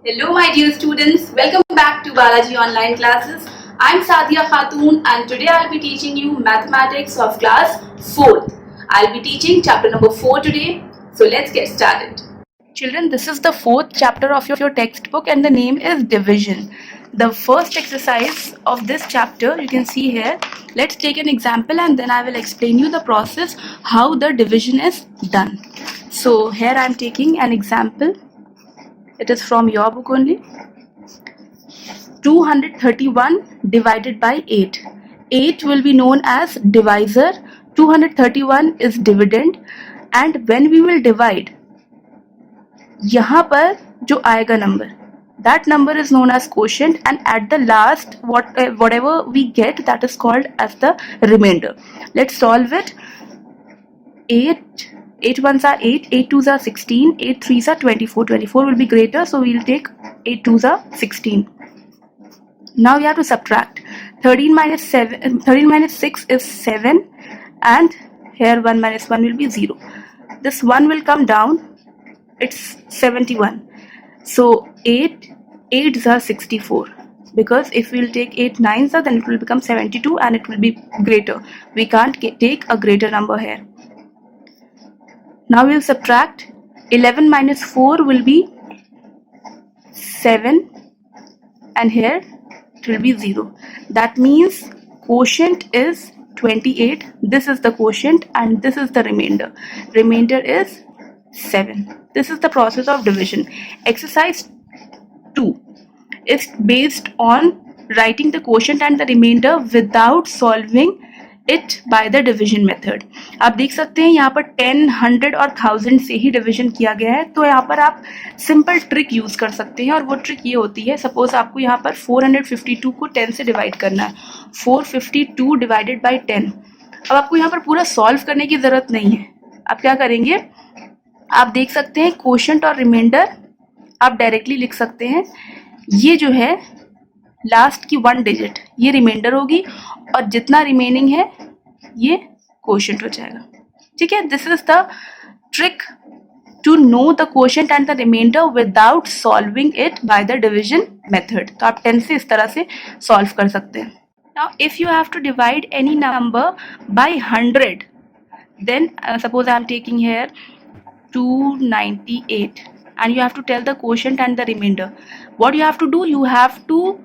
Hello my dear students, welcome back to Balaji Online Classes. I'm Sadia Khatoon and today I'll be teaching you mathematics of class 4th. I'll be teaching chapter number 4 today. So let's get started. Children, this is the 4th chapter of your textbook and the name is division. The first exercise of this chapter you can see here. Let's take an example and then I will explain you the process how the division is done. So here I'm taking an example. It is from your book only. 231 divided by 8. 8 will be known as divisor. 231 is dividend. And when we will divide, यहाँ पर जो आएगा number, that number is known as quotient, and at the last whatever we get, that is called as the remainder. Let's solve it. 8 ones are 8, 8 twos are 16, 8 threes are 24. 24 will be greater, so we'll take 8 twos are 16. Now you have to subtract. 13 minus 6 is 7, and here 1 minus 1 will be 0. This 1 will come down. It's 71. So 8 8s are 64. Because if we'll take 8 9s, then it will become 72 and it will be greater. We can't take a greater number here. Now we'll subtract. 11 minus 4 will be 7, and here it will be 0. That means quotient is 28. This is the quotient and this is the remainder. Remainder is 7. This is the process of division. Exercise 2 is based on writing the quotient and the remainder without solving it by the division method. आप देख सकते हैं यहाँ पर 10, 100 और 1000 से ही division किया गया है. तो यहाँ पर आप सिंपल ट्रिक यूज कर सकते हैं और वो ट्रिक ये होती है. सपोज आपको यहाँ पर 452 को 10 से डिवाइड करना है. 452 डिवाइडेड बाई 10. अब आपको यहाँ पर पूरा सॉल्व करने की जरूरत नहीं है. आप क्या करेंगे, आप देख सकते हैं क्वोशंट और रिमाइंडर आप डायरेक्टली लिख सकते हैं. ये जो है लास्ट की 1 डिजिट ये रिमाइंडर होगी और जितना रिमेनिंग है ये क्वोशंट हो जाएगा. ठीक है, this is the trick to know the quotient and the remainder without solving it by the division method. तो आप 10 से इस तरह से सॉल्व कर सकते हैं. Now if you have to divide any number by 100, then suppose I am taking here 298 and you have to tell the quotient and the remainder. What you have to do, you have to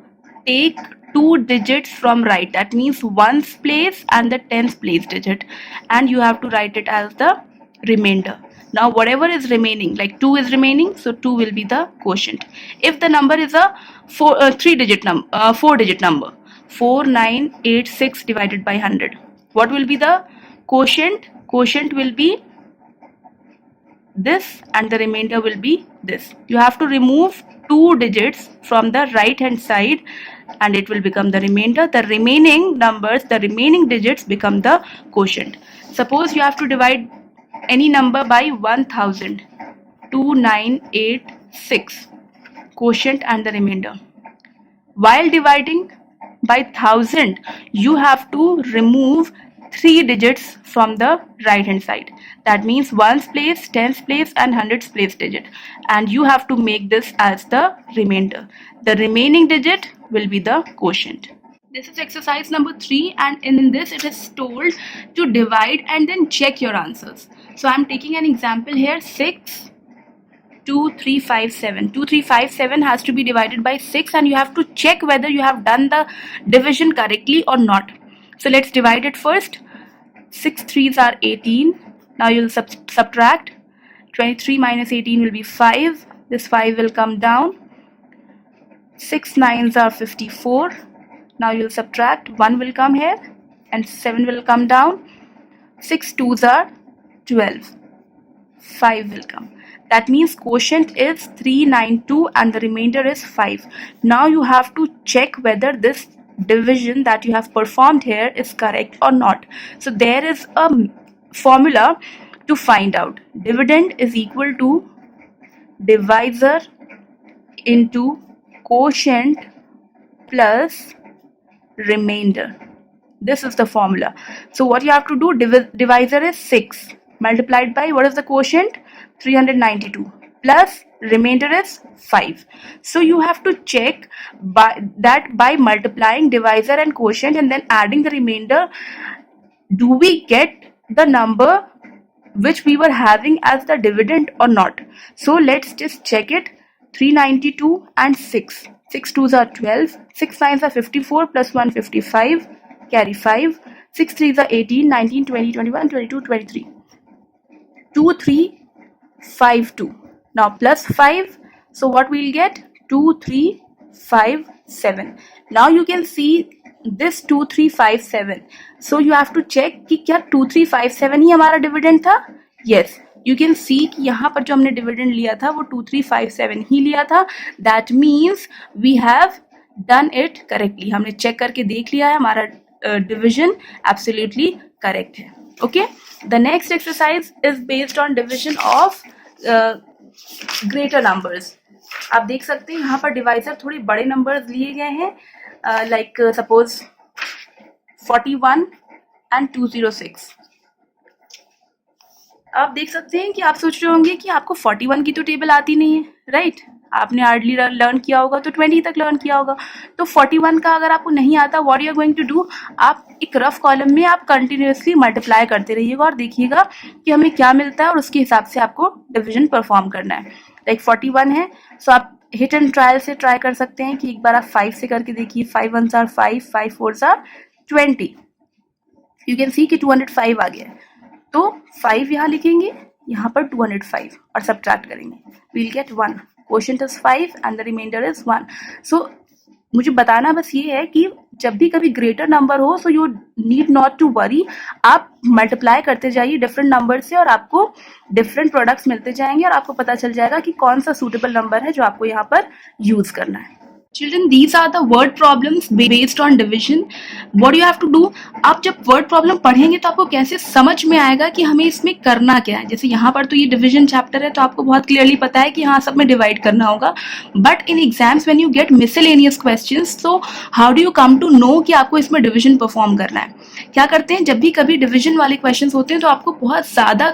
take 2 digits from right, that means 1's place and the 10th place digit, and you have to write it as the remainder. Now whatever is remaining, like 2 is remaining, so 2 will be the quotient. If the number is a 4 digit number, 4986 divided by 100, what will be the quotient? Quotient will be this and the remainder will be this. You have to remove 2 digits from the right hand side and it will become the remainder. The remaining numbers, the remaining digits become the quotient. Suppose you have to divide any number by 1000. 2986, quotient and the remainder. While dividing by 1000, you have to remove 3 digits from the right hand side. That means 1's place, 10th place and 100th place digit, and you have to make this as the remainder. The remaining digit will be the quotient. This is exercise number 3 and in this it is told to divide and then check your answers. So I am taking an example here. 62357. 2357 has to be divided by 6 and you have to check whether you have done the division correctly or not. So let's divide it first. 6 3s are 18. Now you'll subtract. 23 minus 18 will be 5. This 5 will come down. 6 9s are 54. Now you'll subtract. 1 will come here and 7 will come down. 6 2s are 12. 5 will come. That means quotient is 392 and the remainder is 5. Now you have to check whether this division that you have performed here is correct or not. So there is a formula to find out. Dividend is equal to divisor into quotient plus remainder. This is the formula. So what you have to do, divisor is 6 multiplied by what is the quotient? 392 plus remainder is 5. So you have to check by multiplying divisor and quotient and then adding the remainder, do we get the number which we were having as the dividend or not. So let's just check it. 392 and 6. 6 2s are 12. 6 9s are 54 plus 1 55. Carry 5. 6 3s are 18, 19, 20, 21, 22, 23. 2 3 5 2. Now plus 5. So what we'll get? 2 3 5 7. Now you can see this 2 3 5 7. So you have to check कि क्या 2 3 5 7 ही हमारा dividend था. Yes, you can see कि यहाँ पर जो हमने dividend लिया था वो 2 3 5 7 ही लिया था. That means we have done it correctly. हमने चेक करके देख लिया है, हमारा डिविजन absolutely correct है. Okay, the next exercise is based on division of greater numbers. आप देख सकते हैं यहाँ पर डिवाइजर थोड़े बड़े नंबर्स लिए गए हैं, लाइक सपोज 41 and 206. आप देख सकते हैं कि आप सोच रहे होंगे कि आपको 41 की तो टेबल आती नहीं है, राइट? आपने हार्डली लर्न किया होगा तो 20 तक लर्न किया होगा. तो 41 का अगर आपको नहीं आता, what you are going to do, आप एक रफ कॉलम में आप कंटिन्यूअसली मल्टीप्लाई करते रहिएगा और देखिएगा कि हमें क्या मिलता है और उसके हिसाब से आपको डिवीजन परफॉर्म करना है. लाइक 41 है, सो आप हिट एंड ट्रायल से ट्राई कर सकते हैं कि एक बार आप 5 से करके देखिए. 5 1s are 5, 5 4s are 20. You can see कि 205 आ गया है. तो 5 यहाँ लिखेंगे, यहाँ पर 205 और सब्ट्रैक्ट करेंगे. We'll get 1. Quotient is 5 and the remainder is 1. So मुझे बताना बस ये है कि जब भी कभी ग्रेटर नंबर हो, so you need not to worry. आप मल्टीप्लाई करते जाइए डिफरेंट नंबर से और आपको डिफरेंट प्रोडक्ट्स मिलते जाएंगे और आपको पता चल जाएगा कि कौन सा सूटेबल नंबर है जो आपको यहाँ पर यूज करना है. Children, these are the word problems based on division. What you have to do, आप जब word problem पढ़ेंगे तो आपको कैसे समझ में आएगा कि हमें इसमें करना क्या है. जैसे यहाँ पर तो ये डिविजन चैप्टर है तो आपको बहुत क्लियरली पता है कि हाँ सब में डिवाइड करना होगा. But in exams when you get miscellaneous questions, तो how do you come to know कि आपको इसमें डिविजन परफॉर्म करना है. क्या करते हैं, जब भी कभी डिविजन वाले क्वेश्चंस होते हैं तो आपको बहुत ज़्यादा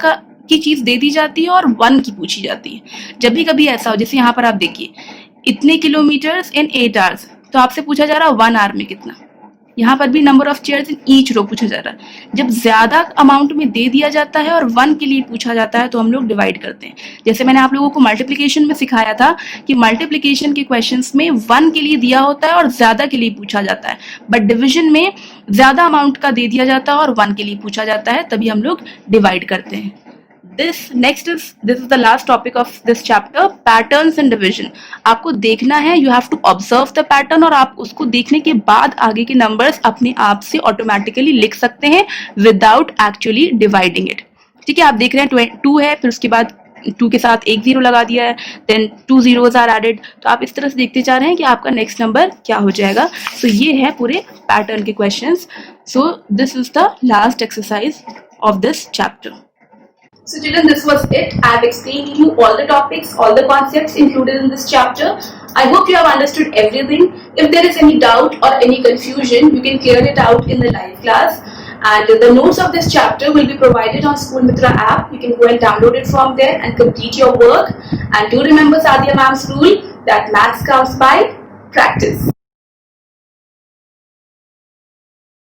की चीज़ दे दी जाती है और 1 की पूछी जाती है. जब भी कभी ऐसा हो, जैसे यहाँ पर आप देखिए इतने किलोमीटर्स इन 8 आवर्स, तो आपसे पूछा जा रहा है 1 आवर में कितना. यहाँ पर भी number of chairs in each row पूछा जा रहा है. जब ज्यादा अमाउंट में दे दिया जाता है और 1 के लिए पूछा जाता है तो हम लोग डिवाइड करते हैं. जैसे मैंने आप लोगों को मल्टीप्लिकेशन में सिखाया था कि मल्टीप्लिकेशन के क्वेश्चंस में 1 के लिए दिया होता है और ज्यादा के लिए पूछा जाता है. बट डिविजन में ज्यादा अमाउंट का दे दिया जाता है और 1 के लिए पूछा जाता है, तभी हम लोग डिवाइड करते हैं. this is the last topic of this chapter, patterns in division. आपको देखना है, you have to observe the pattern और आप उसको देखने के बाद आगे के numbers अपने आप से automatically लिख सकते हैं without actually dividing it. ठीक है, आप देख रहे हैं 2 है, फिर उसके बाद 2 के साथ एक 0 लगा दिया है, then 2 zeros are added. तो आप इस तरह से देखते जा रहे हैं कि आपका नेक्स्ट नंबर क्या हो जाएगा. So ये है पूरे पैटर्न के questions. So this is the last exercise of this chapter. So children, this was it. I have explained to you all the topics, all the concepts included in this chapter. I hope you have understood everything. If there is any doubt or any confusion, you can clear it out in the live class. And the notes of this chapter will be provided on School Mitra app. You can go and download it from there and complete your work. And do remember Sadia ma'am's rule that maths comes by practice.